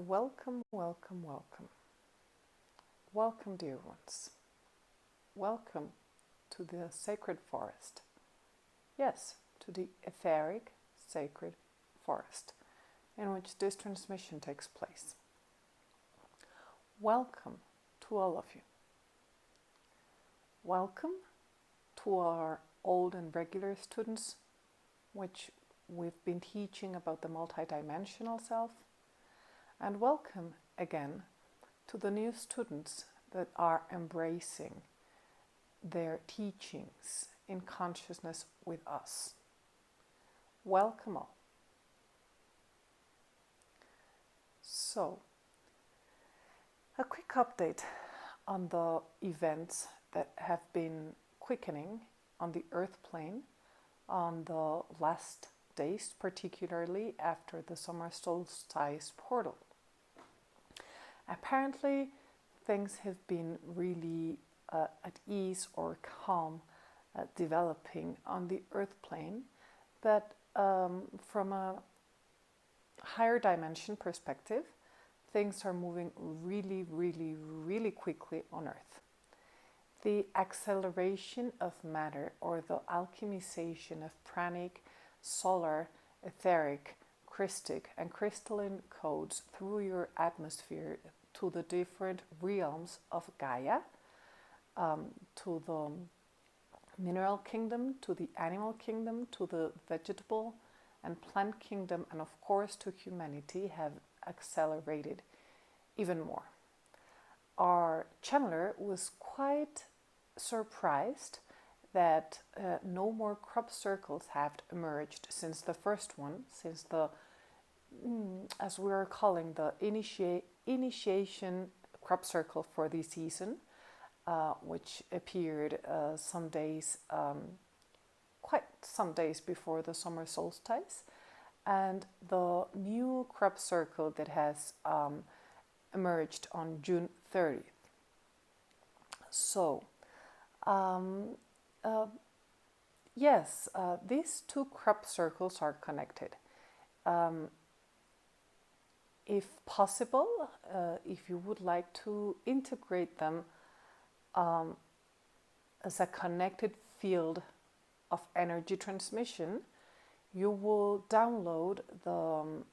Welcome, welcome, welcome. Welcome, dear ones. Welcome to the sacred forest. Yes, to the etheric sacred forest in which this transmission takes place. Welcome to all of you. Welcome to our old and regular students, which we've been teaching about the multidimensional self. And welcome again to the new students that are embracing their teachings in consciousness with us. Welcome all. So, a quick update on the events that have been quickening on the earth plane on the last days, particularly after the summer solstice portal. Apparently, things have been really at ease or calm developing on the earth plane, but from a higher dimension perspective, things are moving really, really, really quickly on earth. The acceleration of matter, or the alchemization of pranic, solar, etheric, Christic and crystalline codes through your atmosphere to the different realms of Gaia, to the mineral kingdom, to the animal kingdom, to the vegetable and plant kingdom, and of course to humanity, have accelerated even more. Our channeler was quite surprised that no more crop circles have emerged since the first one, since the, as we are calling, the initiation crop circle for the season, which appeared quite some days before the summer solstice, and the new crop circle that has emerged on June 30th. So, yes, these two crop circles are connected. If possible, if you would like to integrate them as a connected field of energy transmission, you will download the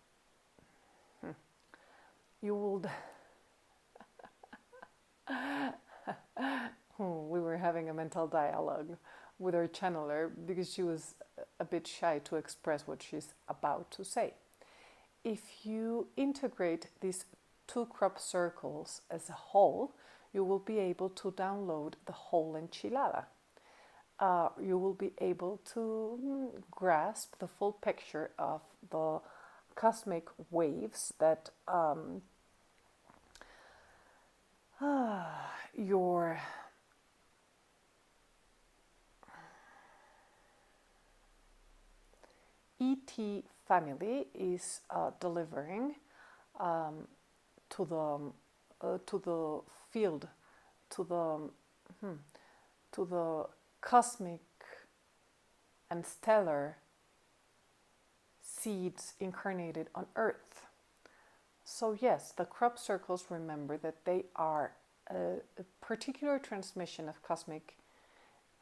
we were having a mental dialogue with our channeler because she was a bit shy to express what she's about to say. If you integrate these two crop circles as a whole, you will be able to download the whole enchilada. You will be able to grasp the full picture of the cosmic waves that your ET family is delivering to the field, to the cosmic and stellar seeds incarnated on Earth. So yes, the crop circles, remember that they are a particular transmission of cosmic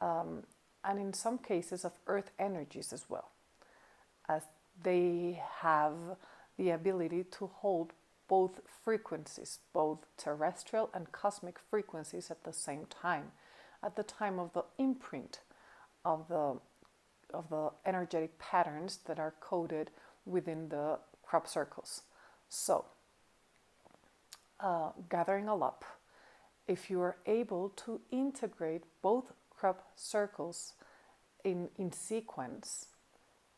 and in some cases of Earth energies as well, as they have the ability to hold both frequencies, both terrestrial and cosmic frequencies at the same time, at the time of the imprint of the energetic patterns that are coded within the crop circles. So, gathering all up, if you are able to integrate both crop circles in sequence,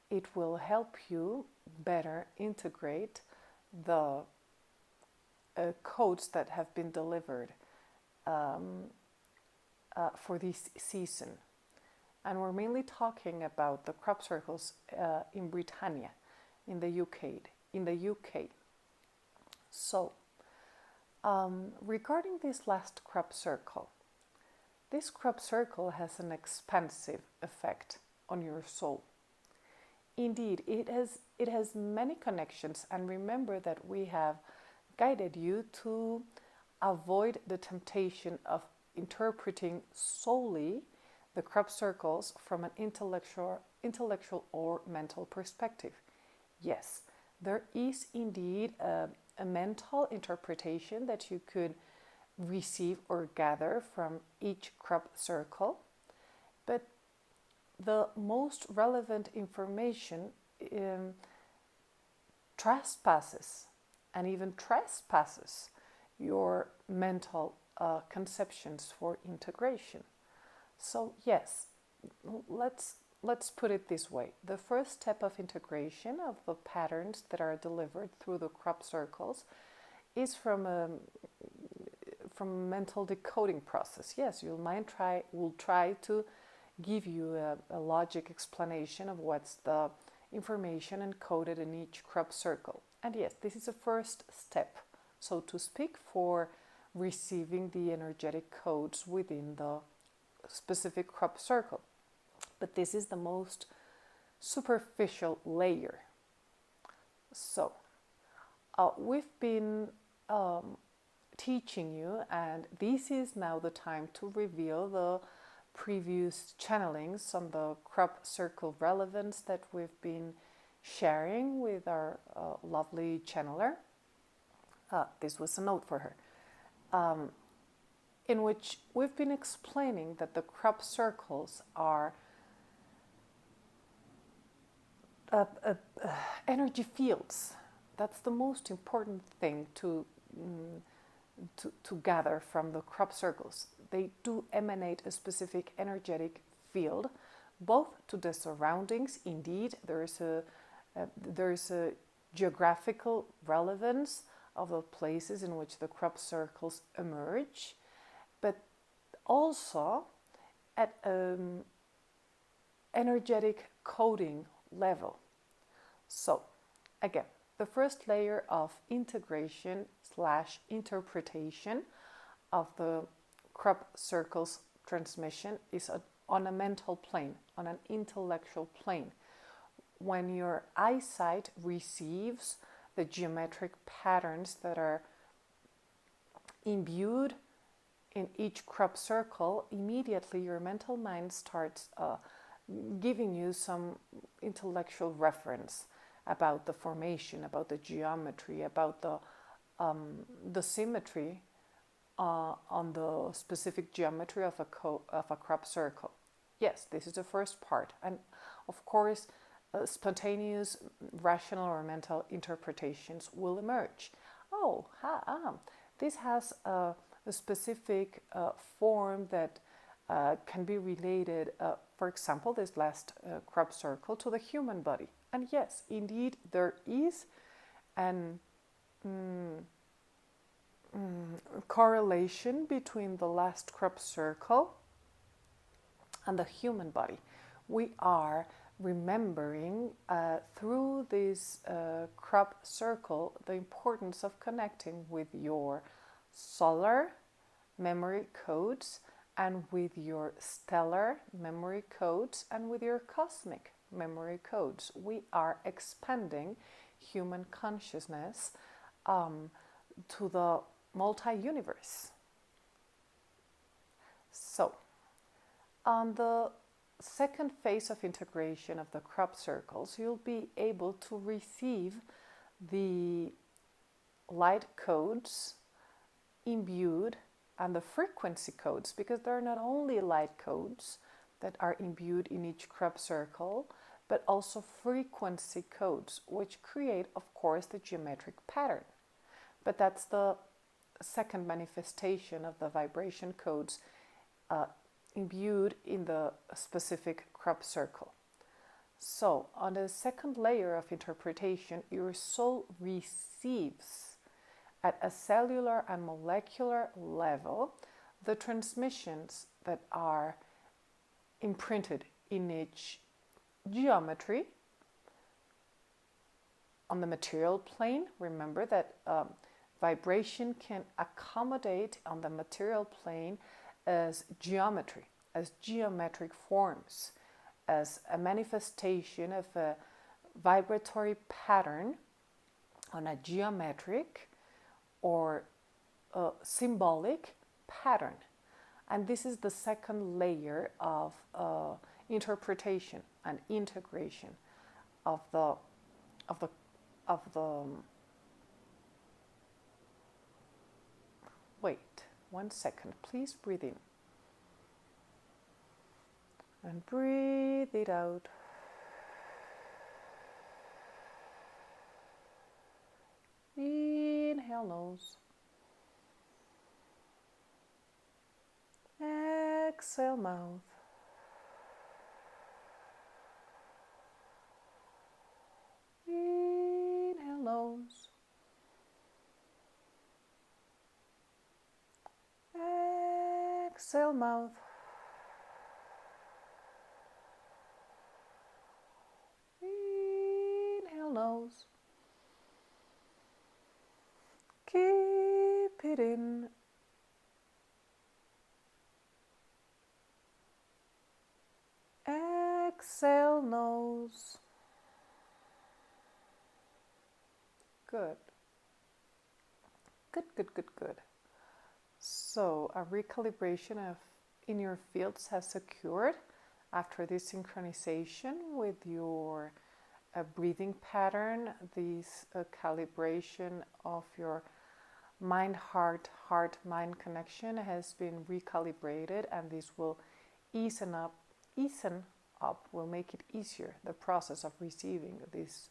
it will help you better integrate the codes that have been delivered for this season. And we're mainly talking about the crop circles in Britannia, in the UK. So, regarding this last crop circle has an expansive effect on your soul. Indeed, it has many connections, and remember that we have guided you to avoid the temptation of interpreting solely the crop circles from an intellectual or mental perspective. Yes, there is indeed a mental interpretation that you could receive or gather from each crop circle, but the most relevant information trespasses your mental conceptions for integration. So yes, let's put it this way. The first step of integration of the patterns that are delivered through the crop circles is from a mental decoding process. Yes, we'll try to give you a logic explanation of what's the information encoded in each crop circle. And yes, this is the first step, so to speak, for receiving the energetic codes within the specific crop circle. But this is the most superficial layer. So, we've been teaching you, and this is now the time to reveal the previous channelings on the crop circle relevance that we've been sharing with our lovely channeler. This was a note for her, in which we've been explaining that the crop circles are energy fields. That's the most important thing to gather from the crop circles. They do emanate a specific energetic field, both to the surroundings. Indeed, there's a geographical relevance of the places in which the crop circles emerge, but also at an energetic coding level. So, again, the first layer of integration/interpretation of the crop circles transmission is on a mental plane, on an intellectual plane. When your eyesight receives the geometric patterns that are imbued in each crop circle, immediately your mental mind starts giving you some intellectual reference about the formation, about the geometry, about the symmetry on the specific geometry of a crop circle. Yes, this is the first part. And of course, spontaneous, rational or mental interpretations will emerge. This has a specific form that can be related, for example, this last crop circle, to the human body. And yes, indeed, there is an correlation between the last crop circle and the human body. We are remembering through this crop circle the importance of connecting with your solar memory codes and with your stellar memory codes and with your cosmic memory codes. We are expanding human consciousness to the multi-universe. So, on the second phase of integration of the crop circles, you'll be able to receive the light codes imbued and the frequency codes, because there are not only light codes that are imbued in each crop circle, but also frequency codes, which create, of course, the geometric pattern. But that's the second manifestation of the vibration codes imbued in the specific crop circle. So, on the second layer of interpretation, your soul receives at a cellular and molecular level the transmissions that are imprinted in each geometry. On the material plane, remember that vibration can accommodate on the material plane as geometry, as geometric forms, as a manifestation of a vibratory pattern on a geometric or symbolic pattern. And this is the second layer of interpretation and integration of the wait 1 second, please breathe in and breathe it out. Inhale nose, exhale mouth. Inhale nose, exhale mouth. Inhale nose. Keep it in. Exhale nose. Good. Good. So a recalibration of inner fields has occurred after this synchronization with your breathing pattern. This calibration of your mind-heart-mind connection has been recalibrated, and this will ease up, will make it easier, the process of receiving this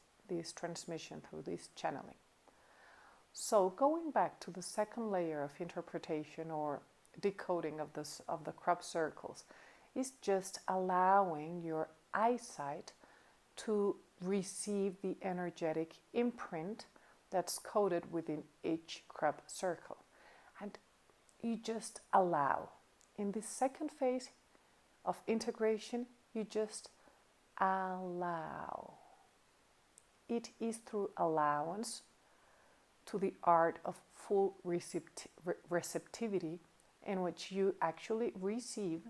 transmission through this channeling. So going back to the second layer of interpretation or decoding of the crop circles is just allowing your eyesight to receive the energetic imprint that's coded within each crop circle. And you just allow. In this second phase of integration, you just allow. It is through allowance to the art of full receptivity, in which you actually receive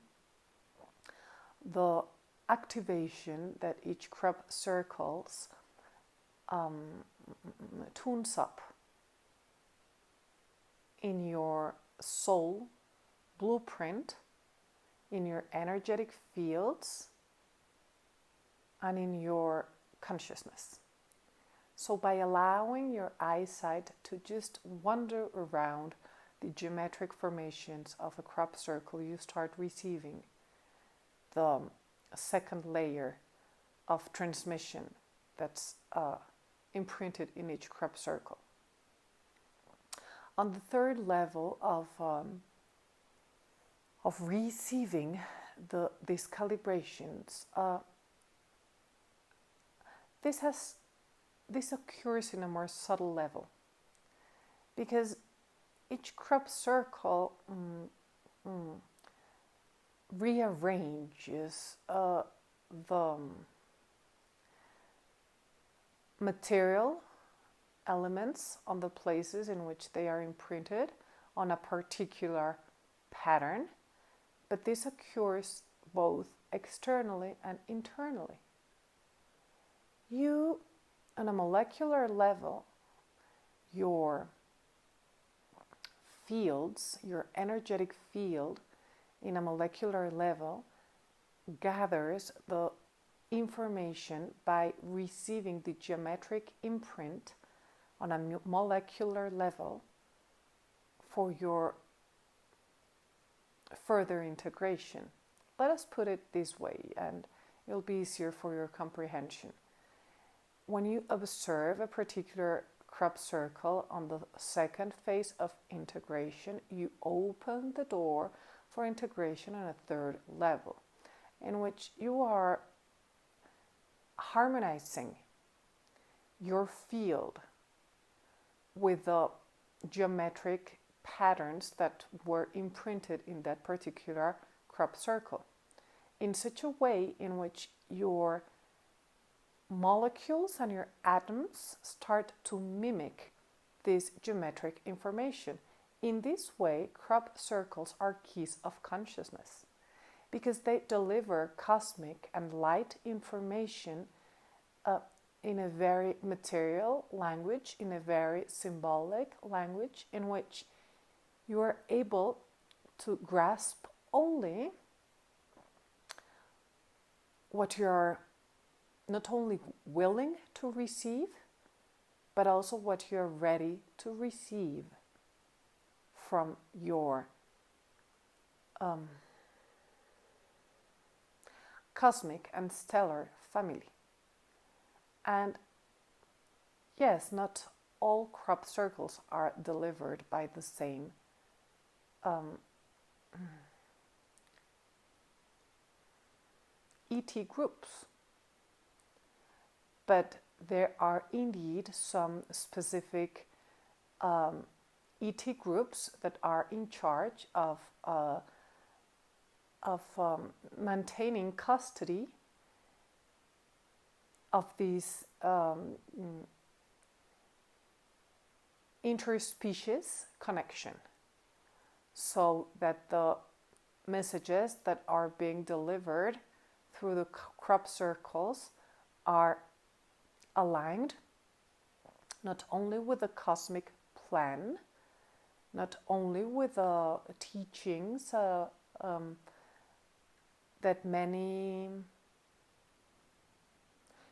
the activation that each crop circles tunes up in your soul blueprint, in your energetic fields, and in your consciousness. So by allowing your eyesight to just wander around the geometric formations of a crop circle, you start receiving the second layer of transmission that's imprinted in each crop circle. On the third level of receiving these calibrations, this occurs in a more subtle level, because each crop circle rearranges the material elements on the places in which they are imprinted on a particular pattern, but this occurs both externally and internally. You, on a molecular level, your fields, your energetic field in a molecular level gathers the information by receiving the geometric imprint on a molecular level for your further integration. Let us put it this way, and it'll be easier for your comprehension. When you observe a particular crop circle on the second phase of integration, you open the door for integration on a third level, in which you are harmonizing your field with the geometric patterns that were imprinted in that particular crop circle, in such a way in which your molecules and your atoms start to mimic this geometric information. In this way, crop circles are keys of consciousness, because they deliver cosmic and light information in a very material language, in a very symbolic language, in which you are able to grasp only what you're not only willing to receive, but also what you're ready to receive from your cosmic and stellar family. And yes, not all crop circles are delivered by the same ET groups, but there are indeed some specific ET groups that are in charge of maintaining custody of these interspecies connection, so that the messages that are being delivered through the crop circles are aligned not only with the cosmic plan, not only with the teachings that many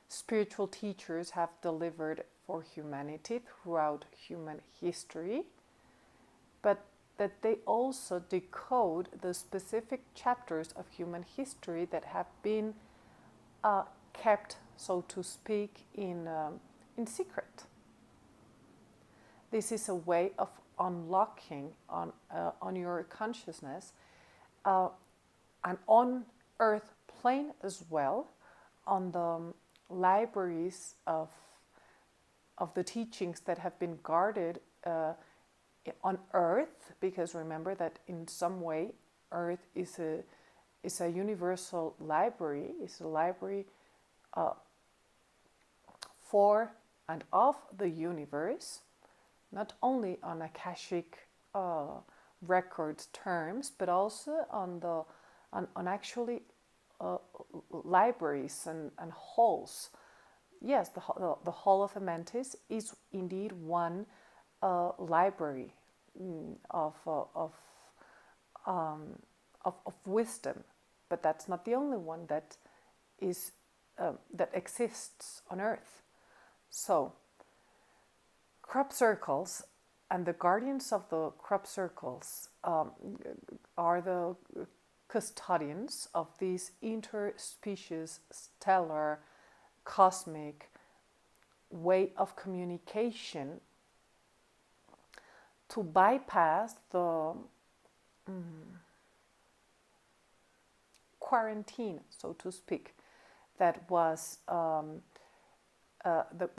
spiritual teachers have delivered for humanity throughout human history, but that they also decode the specific chapters of human history that have been kept, so to speak, in secret. This is a way of unlocking on your consciousness, and on Earth plane as well, on the libraries of the teachings that have been guarded on Earth, because remember that in some way Earth is a universal library, is a library for and of the universe, not only on Akashic records terms, but also on actually libraries and halls. Yes, the Hall of Amantis is indeed one library of wisdom, but that's not the only one that is that exists on Earth. So, crop circles and the guardians of the crop circles are the custodians of these interspecies, stellar, cosmic way of communication to bypass the quarantine, so to speak, that was the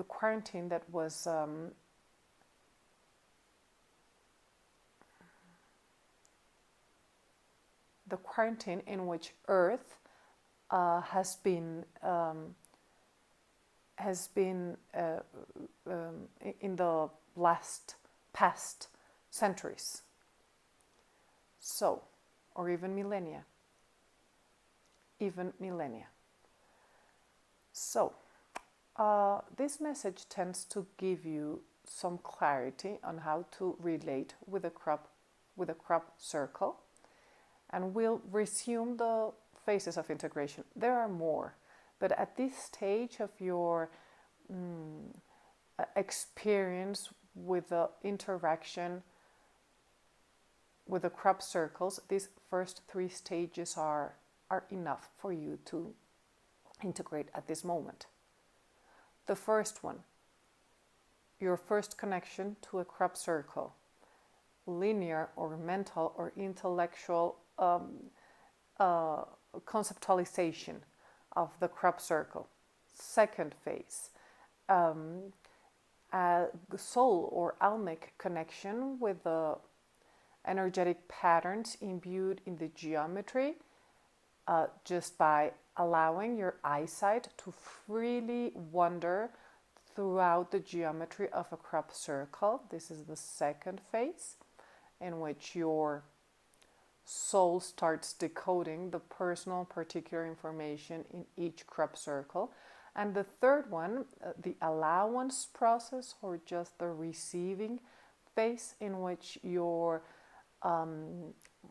quarantine that was the quarantine in which Earth has been in the past centuries, so, or even millennia. So, this message tends to give you some clarity on how to relate with a crop circle, and we'll resume the phases of integration. There are more, but at this stage of your experience with the interaction with the crop circles, these first 3 stages are enough for you to integrate at this moment. The first one, your first connection to a crop circle, linear or mental or intellectual conceptualization of the crop circle. Second phase, a soul or almic connection with the energetic patterns imbued in the geometry, just by allowing your eyesight to freely wander throughout the geometry of a crop circle. This is the second phase, in which your soul starts decoding the personal particular information in each crop circle. And the third one, the allowance process, or just the receiving phase, in which your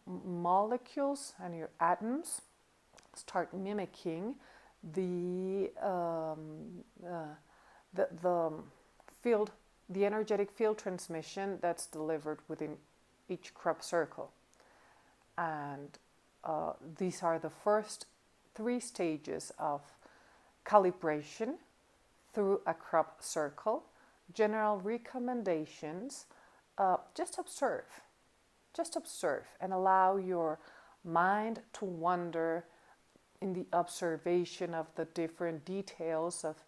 molecules and your atoms start mimicking the field, the energetic field transmission that's delivered within each crop circle. And these are the first 3 stages of calibration through a crop circle. General recommendations: just observe and allow your mind to wander in the observation of the different details of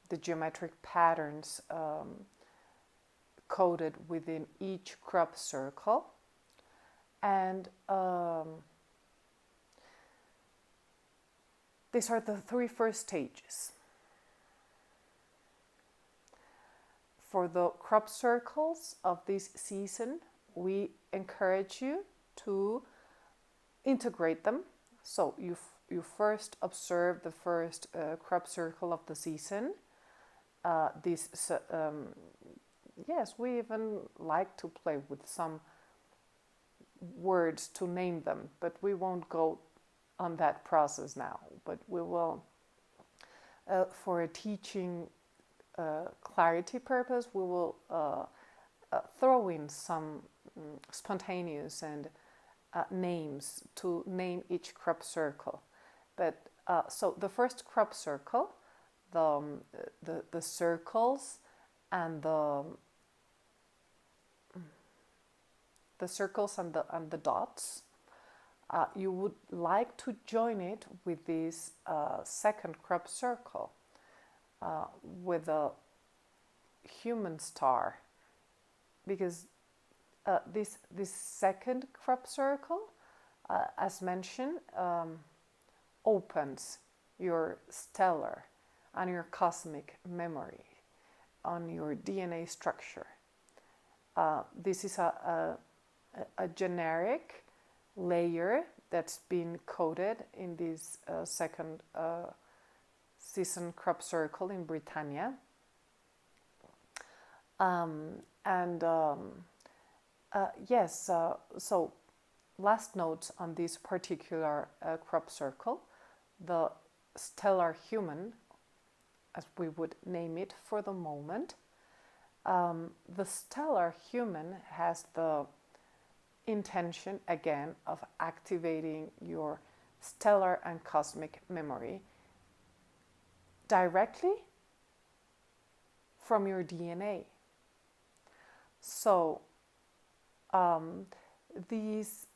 the geometric patterns coded within each crop circle. And these are the 3 first stages. For the crop circles of this season, we encourage you to integrate them. So you first observe the first crop circle of the season. Yes, we even like to play with some words to name them, but we won't go on that process now. But we will, for a teaching clarity purpose, we will throw in some spontaneous and names to name each crop circle. But so the first crop circle, the circles and the circles and the dots, you would like to join it with this second crop circle with a human star, because this second crop circle, as mentioned, opens your stellar and your cosmic memory on your DNA structure. This is a generic layer that's been coded in this second season crop circle in Britannia. Yes, so last notes on this particular crop circle: the stellar human, as we would name it for the moment. The stellar human has the intention, again, of activating your stellar and cosmic memory directly from your DNA. So these,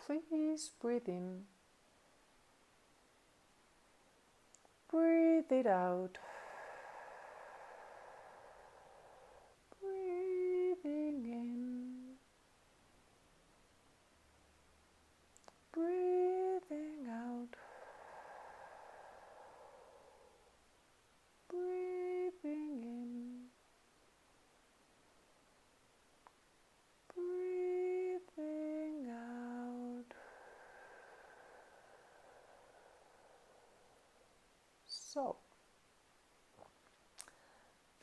please breathe in, breathe it out. Breathing in, breathing out, breathing in, breathing out. So,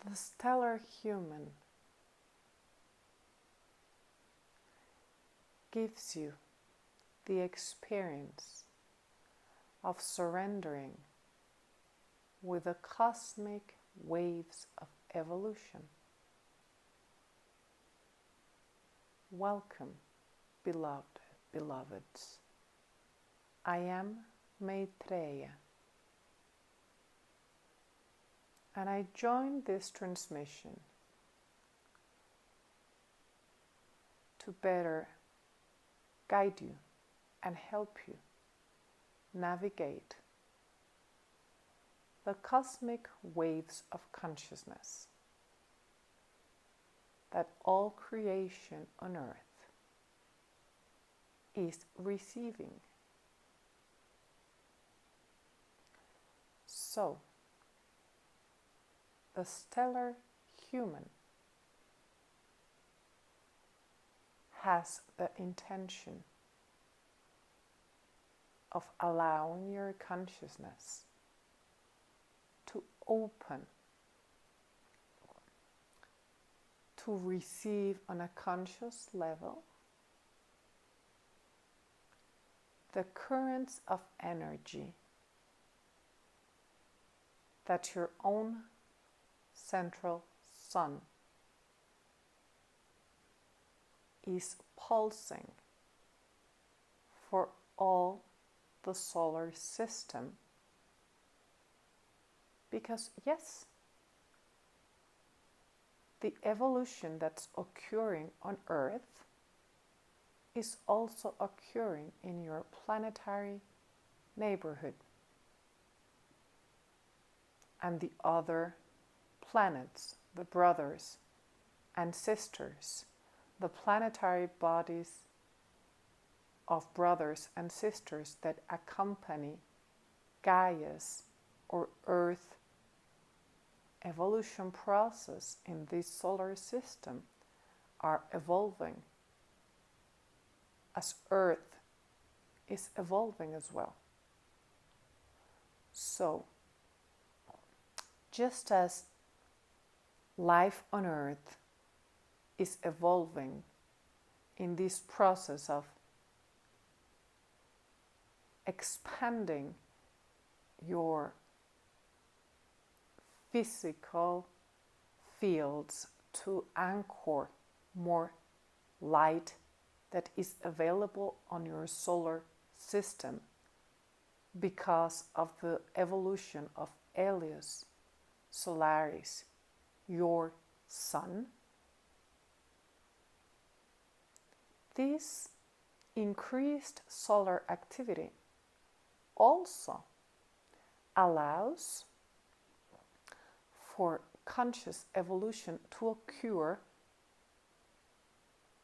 the stellar human gives you the experience of surrendering with the cosmic waves of evolution. Welcome, beloveds. I am Meitreya, and I join this transmission to better guide you and help you navigate the cosmic waves of consciousness that all creation on earth is receiving. So, the stellar human has the intention of allowing your consciousness to open, to receive on a conscious level the currents of energy that your own central sun is pulsing for all the solar system. Because yes, the evolution that's occurring on Earth is also occurring in your planetary neighborhood and the other planets, the brothers and sisters, the planetary bodies of brothers and sisters that accompany Gaia's or Earth evolution process in this solar system are evolving as Earth is evolving as well. So, just as life on Earth is evolving in this process of expanding your physical fields to anchor more light that is available on your solar system because of the evolution of Helios Solaris, your sun. This increased solar activity also allows for conscious evolution to occur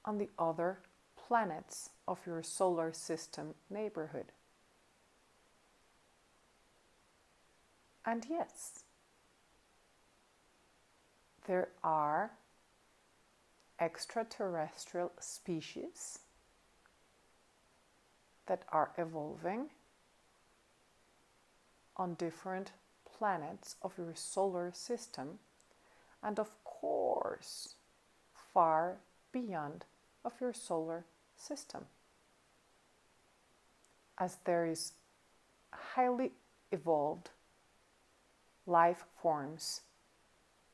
on the other planets of your solar system neighborhood. And yes, there are extraterrestrial species that are evolving on different planets of your solar system, and of course far beyond of your solar system, as there is highly evolved life forms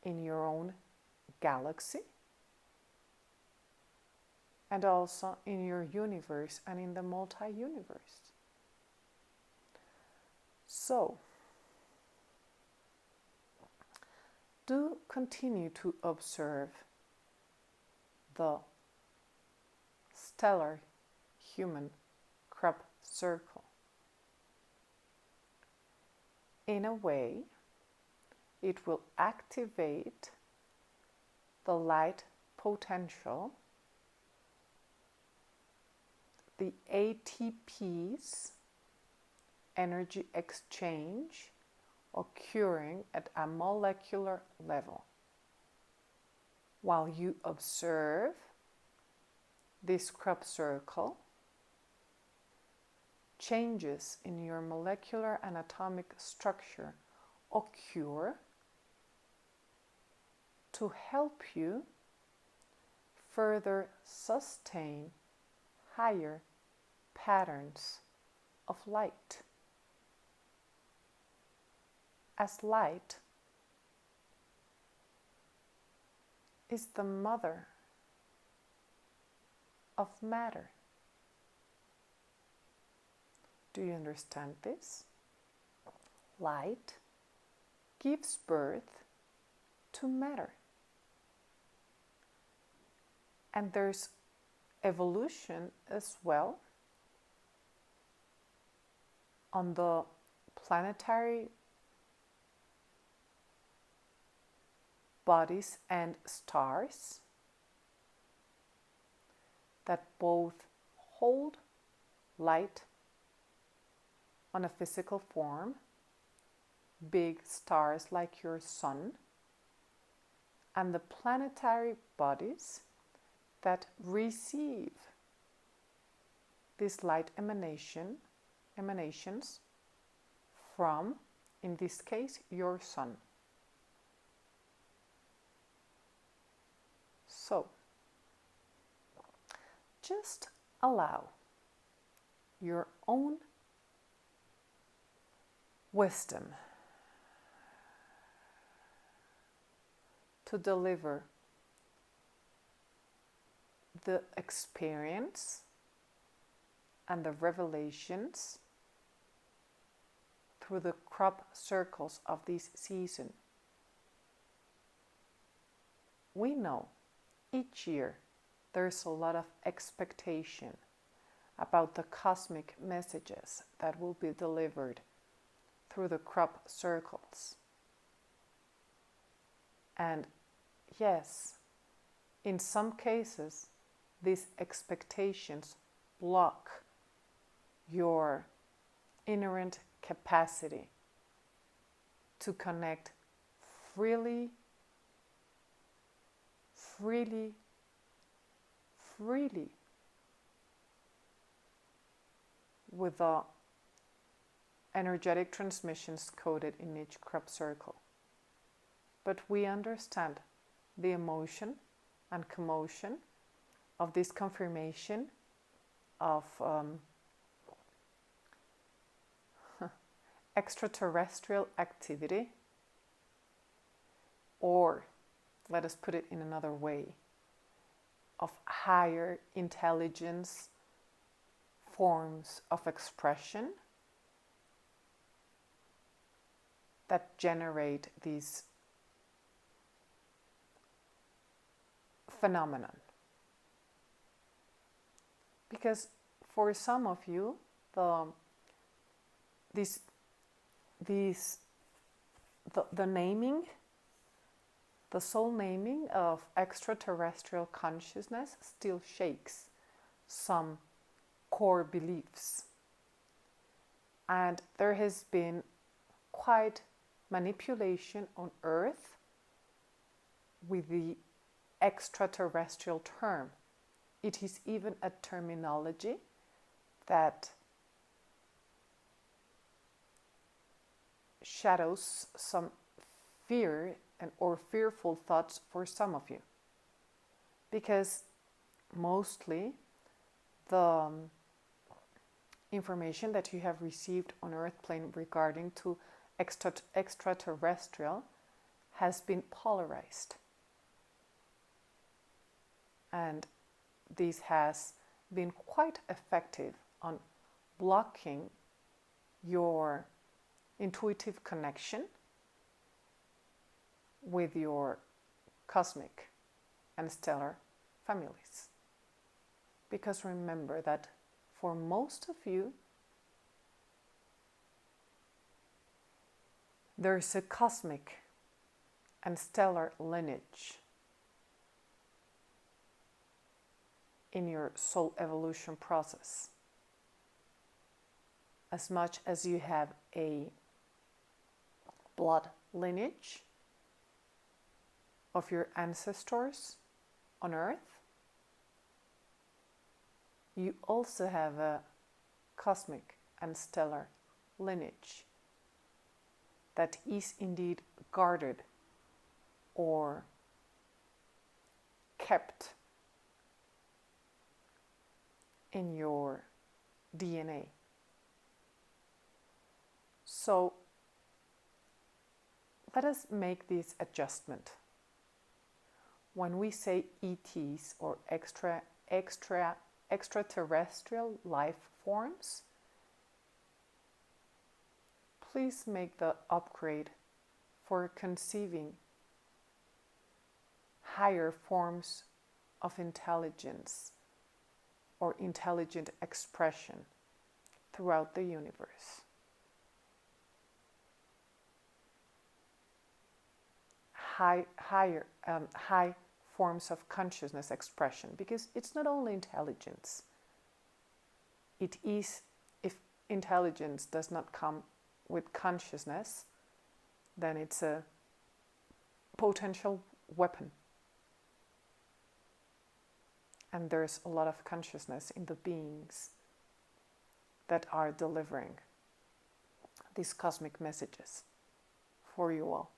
in your own galaxy and also in your universe and in the multi-universe. So, do continue to observe the stellar human crop circle. In a way, it will activate the light potential, the ATP's energy exchange occurring at a molecular level. While you observe this crop circle, changes in your molecular and atomic structure occur to help you further sustain higher patterns of light. As light is the mother of matter. Do you understand this? Light gives birth to matter. And there's evolution as well on the planetary bodies and stars that both hold light on a physical form, big stars like your sun, and the planetary bodies that receive this light emanation emanations from, in this case, your sun. So, just allow your own wisdom to deliver the experience and the revelations through the crop circles of this season. We know each year there's a lot of expectation about the cosmic messages that will be delivered through the crop circles. And yes, in some cases, these expectations block your inherent capacity to connect freely with the energetic transmissions coded in each crop circle. But we understand the emotion and commotion of this confirmation of extraterrestrial activity, or let us put it in another way, of higher intelligence forms of expression that generate these phenomenon. Because for some of you, the naming, the soul naming of extraterrestrial consciousness still shakes some core beliefs. And there has been quite manipulation on Earth with the extraterrestrial term. It is even a terminology that shadows some fear or fearful thoughts for some of you, because mostly the information that you have received on Earth plane regarding to extraterrestrial has been polarized, and this has been quite effective on blocking your intuitive connection with your cosmic and stellar families. Because remember that for most of you, there's a cosmic and stellar lineage in your soul evolution process, as much as you have a blood lineage of your ancestors on Earth, you also have a cosmic and stellar lineage that is indeed guarded or kept in your DNA. So let us make this adjustment. When we say ETs or extraterrestrial life forms, please make the upgrade for conceiving higher forms of intelligence or intelligent expression throughout the universe. High forms of consciousness expression, because it's not only intelligence. It is, if intelligence does not come with consciousness, then it's a potential weapon. And there's a lot of consciousness in the beings that are delivering these cosmic messages for you all.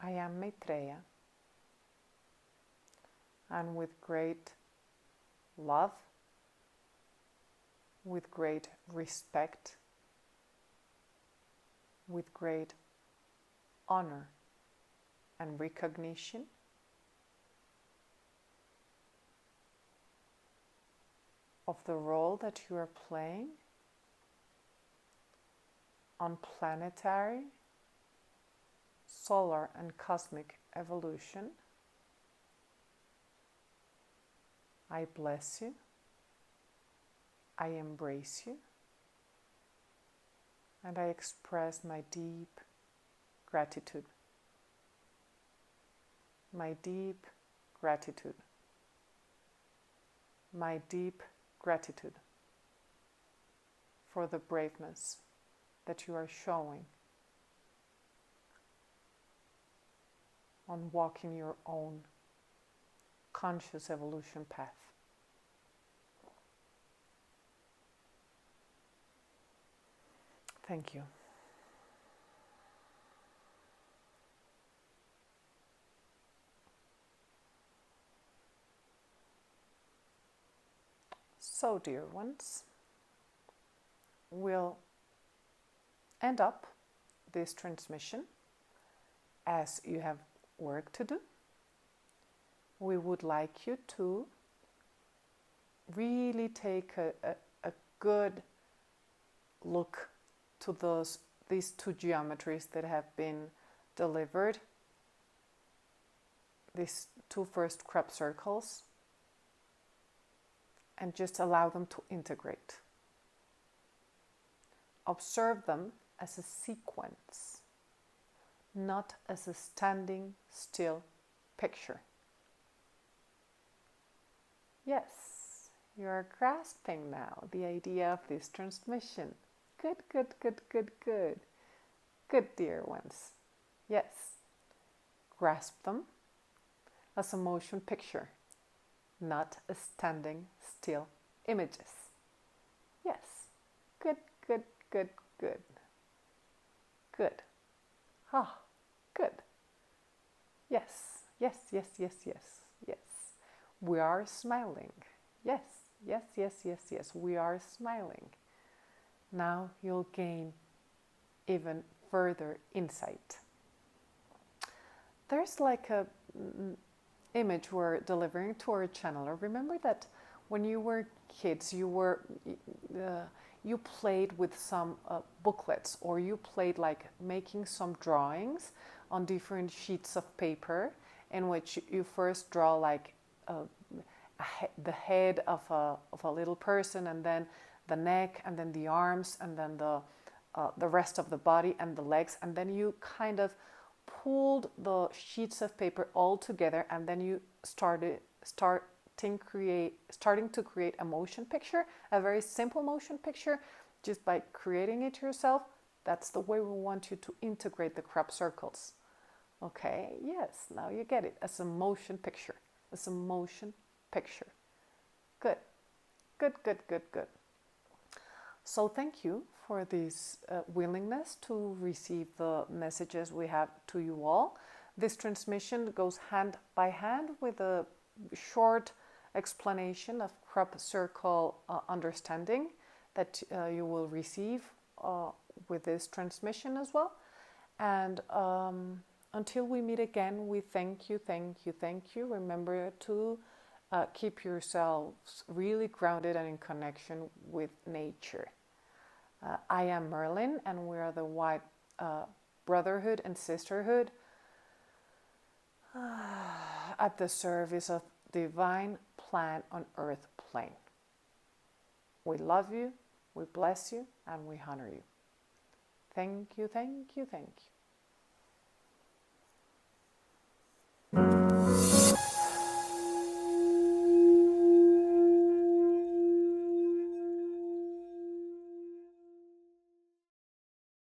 I am Meitreya, and with great love, with great respect, with great honor and recognition, of the role that you are playing on planetary, solar and cosmic evolution, I bless you, I embrace you, and I express my deep gratitude. My deep gratitude. My deep gratitude for the braveness that you are showing on walking your own conscious evolution path. Thank you. So, dear ones, we'll end up this transmission as you have work to do. We would like you to really take a good look to these two geometries that have been delivered, these two first crop circles, and just allow them to integrate. Observe them as a sequence, not as a standing still picture. Yes, you are grasping now the idea of this transmission. Good, good, good, good, good. Good, dear ones. Yes, grasp them as a motion picture, not as standing still images. Yes, good, good, good, good. Good. Ah, good. Yes, yes, yes, yes, yes, yes. We are smiling. Yes, yes, yes, yes, yes. We are smiling. Now you'll gain even further insight. There's like a image we're delivering to our channeler. Remember that when you were kids, you played with some booklets, or you played like making some drawings on different sheets of paper, in which you first draw like the head of a little person, and then the neck, and then the arms, and then the rest of the body and the legs, and then you kind of pulled the sheets of paper all together, and then you starting to create a motion picture, a very simple motion picture, just by creating it yourself. That's the way we want you to integrate the crop circles. Okay, yes, now you get it, as a motion picture, as a motion picture. Good, good, good, good, good. So thank you for this willingness to receive the messages we have to you all. This transmission goes hand by hand with a short explanation of crop circle understanding that you will receive with this transmission as well. And until we meet again, we thank you, thank you, thank you. Remember to keep yourselves really grounded and in connection with nature. I am Merlin, and we are the White Brotherhood and Sisterhood at the service of divine plan on earth plane. We love you, we bless you, and we honor you. Thank you, thank you, thank you.